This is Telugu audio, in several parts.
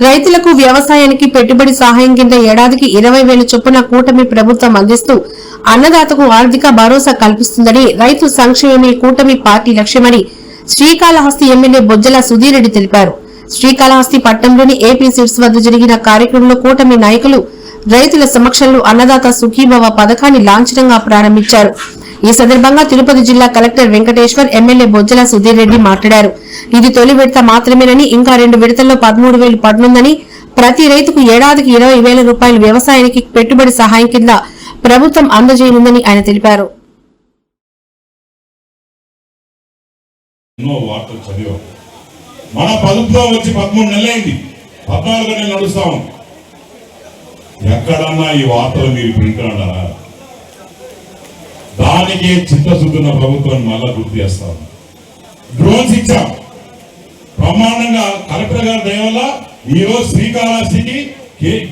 రైతులకు వ్యవసాయానికి పెట్టుబడి సహాయం కింద ఏడాదికి 20,000 చొప్పున కూటమి ప్రభుత్వం అందిస్తూ అన్నదాతకు ఆర్థిక భరోసా కల్పిస్తుందని రైతు సంక్షేమమే కూటమి పార్టీ లక్ష్యమని శ్రీకాళహస్తి ఎమ్మెల్యే బొజ్జల సుధీర్ రెడ్డి తెలిపారు. శ్రీకాళహస్తి పట్టణంలోని ఏపీ సీడ్స్ వద్ద జరిగిన కార్యక్రమంలో కూటమి నాయకులు రైతుల సమక్షంలో అన్నదాత సుఖీభవ పథకాన్ని లాంఛనంగా ప్రారంభించారు. ఈ సందర్భంగా తిరుపతి జిల్లా కలెక్టర్ వెంకటేశ్వర్, ఎమ్మెల్యే బొజ్జల సుధీర్ రెడ్డి మాట్లాడారు. ఇది తొలి విడత మాత్రమేనని, ఇంకా 2 విడతల్లో 13,000 పడనుందని, ప్రతి రైతుకు ఏడాదికి 20,000 రూపాయలు వ్యవసాయానికి పెట్టుబడి సహాయం కింద ప్రభుత్వం అందజేయనుందని ఆయన తెలిపారు. మన ప్రభుత్వం వచ్చి 13 నెలలైంది, 14 నెలలు నడుస్తాం. ఎక్కడన్నా ఈ వార్తలు మీరు వింటున్నారా? దానికి చిత్తశుద్ధున్న ప్రభుత్వాన్ని మళ్ళా గుర్తు చేస్తాం. డ్రోన్స్ ఇచ్చాం బ్రహ్మాండంగా. కలెక్టర్ గారి దయ వల్ల ఈ రోజు శ్రీకాళహస్తికి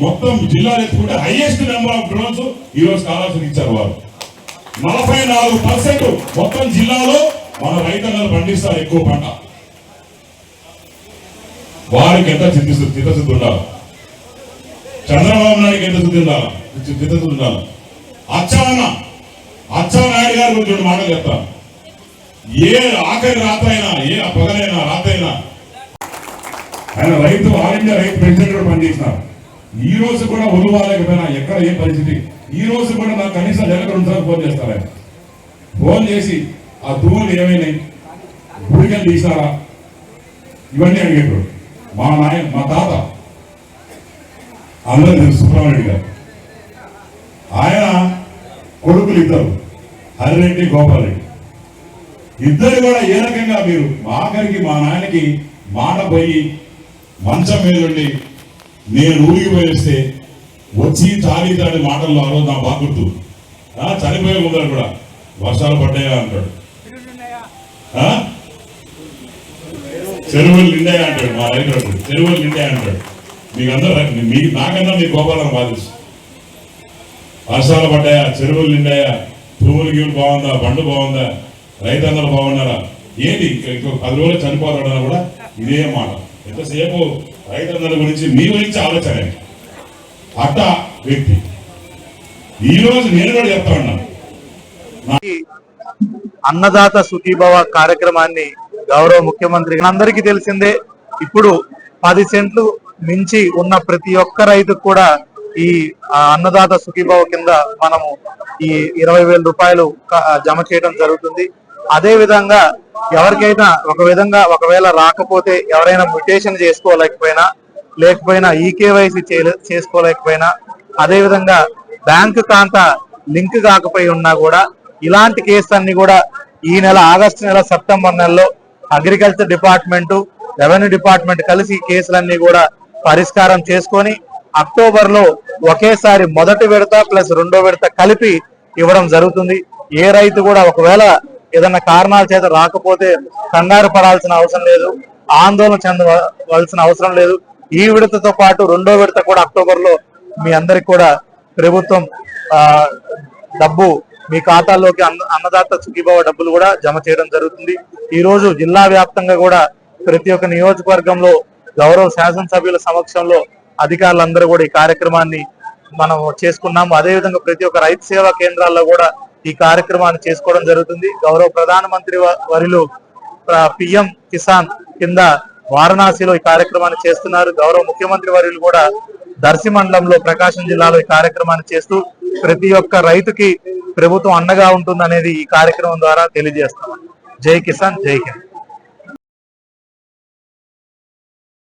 మొత్తం జిల్లా ఎత్తుకుంటే హైయెస్ట్ నెంబర్ ఆఫ్ డ్రోన్స్ ఈ రోజు కాళహస్తికి ఇచ్చారు. వారు 44% మొత్తం జిల్లాలో మన రైతులు పండిస్తారు ఎక్కువ పంట. వారికి ఎంత చిత్తశుద్ధి ఉండాలి, చంద్రబాబు నాయుడికి ఎంత చిత్తశుద్ధి ఉండాలి. అచ్చెన్నాయుడు గారి గురించి 2 మాటలు చెప్తాను. ఏ ఆఖరి రాత్రైనా, ఏ పగలైనా రాత్రైనా ఆయన రైతు ఆల్ ఇండియా రైతు ప్రెసిడెంట్ కూడా పనిచేసినారు. ఈ రోజు కూడా ఒలువాలేకపోయినా ఎక్కడ ఏ పరిస్థితి, ఈ రోజు కూడా నాకు కనీసం నెలకు 2 సార్లు ఫోన్ చేస్తారు. ఆయన ఫోన్ చేసి ఆ ధూములు ఏమైనాయి, గుడికలు తీసినారా, ఇవన్నీ అడిగేప్పుడు. మా తాత అందరూ తెలుసు, సుబ్రహ్మణ్యుడు గారు. ఆయన కొడుకులు 2, హరిరెడ్డి, గోపాల్ రెడ్డి. ఇద్దరు కూడా ఏ రకంగా మీరు ఆఖరికి మా నాయనకి మాట పోయి మంచం మీద ఉండి నేను ఊరికిపోయి వస్తే వచ్చి తాడి మాటల్లో ఆ రోజు నా బాగుర్తు. చనిపోయే ముందర కూడా వర్షాలు పడ్డాయా అంటాడు, చెరువులు నిండాయా అంటాడు. మా రైతు చెరువులు నిండాయా అంటాడు. నాకన్నా మీ గోపాలను బాధిస్తు. వర్షాలు పడ్డాయా, చెరువులు నిండాయా, పువ్వులు గీవులు బాగుందా, బండు బాగుందా, రైతన్నలు బాగున్నారా, ఏంటి ఇంకో 10 రోజులు చనిపోతాడన్నా కూడా ఇదే మాట. ఎంతసేపు రైతన్నల గురించి మీ గురించి ఆలోచన. అట్ట వ్యక్తి ఈ రోజు నేను కూడా చెప్తా ఉన్నాను. అన్నదాత సుఖీభవ కార్యక్రమాన్ని గౌరవ ముఖ్యమంత్రి అందరికీ తెలిసిందే. ఇప్పుడు 10 సెంట్లు మించి ఉన్న ప్రతి ఒక్క రైతుకు కూడా ఈ అన్నదాత సుఖీభవ కింద మనము ఈ 20,000 రూపాయలు జమ చేయడం జరుగుతుంది. అదే విధంగా ఎవరికైనా ఒకవేళ రాకపోతే, ఎవరైనా మ్యూటేషన్ లేకపోయినా ఈకేవైసీ చేసుకోలేకపోయినా, అదే విధంగా బ్యాంకు ఖాతా లింక్ కాకపోయి ఉన్నా కూడా ఇలాంటి కేసు అన్ని కూడా ఈ నెల ఆగస్టు నెల, సెప్టెంబర్ నెలలో అగ్రికల్చర్ డిపార్ట్మెంట్, రెవెన్యూ డిపార్ట్మెంట్ కలిసి ఈ కేసులన్నీ కూడా పరిష్కారం చేసుకొని అక్టోబర్ లో ఒకేసారి మొదటి విడత ప్లస్ 2వ విడత కలిపి ఇవ్వడం జరుగుతుంది. ఏ రైతు కూడా ఒకవేళ ఏదన్నా కారణాల చేత రాకపోతే కంగారు పడాల్సిన అవసరం లేదు, ఆందోళన చెందవలసిన అవసరం లేదు. ఈ విడతతో పాటు 2వ విడత కూడా అక్టోబర్ లో మీ అందరికి కూడా ప్రభుత్వం డబ్బు మీ ఖాతాల్లోకి అన్నదాత సుఖీభవ డబ్బులు కూడా జమ చేయడం జరుగుతుంది. ఈ రోజు జిల్లా వ్యాప్తంగా కూడా ప్రతి ఒక్క నియోజకవర్గంలో గౌరవ శాసనసభ్యుల సమక్షంలో అధికారులందరూ కూడా ఈ కార్యక్రమాన్ని మనం చేసుకున్నాము. అదేవిధంగా ప్రతి ఒక్క రైతు సేవా కేంద్రాల్లో కూడా ఈ కార్యక్రమాన్ని చేసుకోవడం జరుగుతుంది. గౌరవ ప్రధానమంత్రి వర్యులు పిఎం కిసాన్ కింద వారణాసిలో ఈ కార్యక్రమాన్ని చేస్తున్నారు. గౌరవ ముఖ్యమంత్రి వర్యులు కూడా దర్శి మండలంలో ప్రకాశం జిల్లాలో ఈ కార్యక్రమాన్ని చేస్తూ ప్రతి ఒక్క రైతుకి ప్రభుత్వం అండగా ఉంటుందనేది ఈ కార్యక్రమం ద్వారా తెలియజేస్తున్నాం. జై కిసాన్, జై హింద్.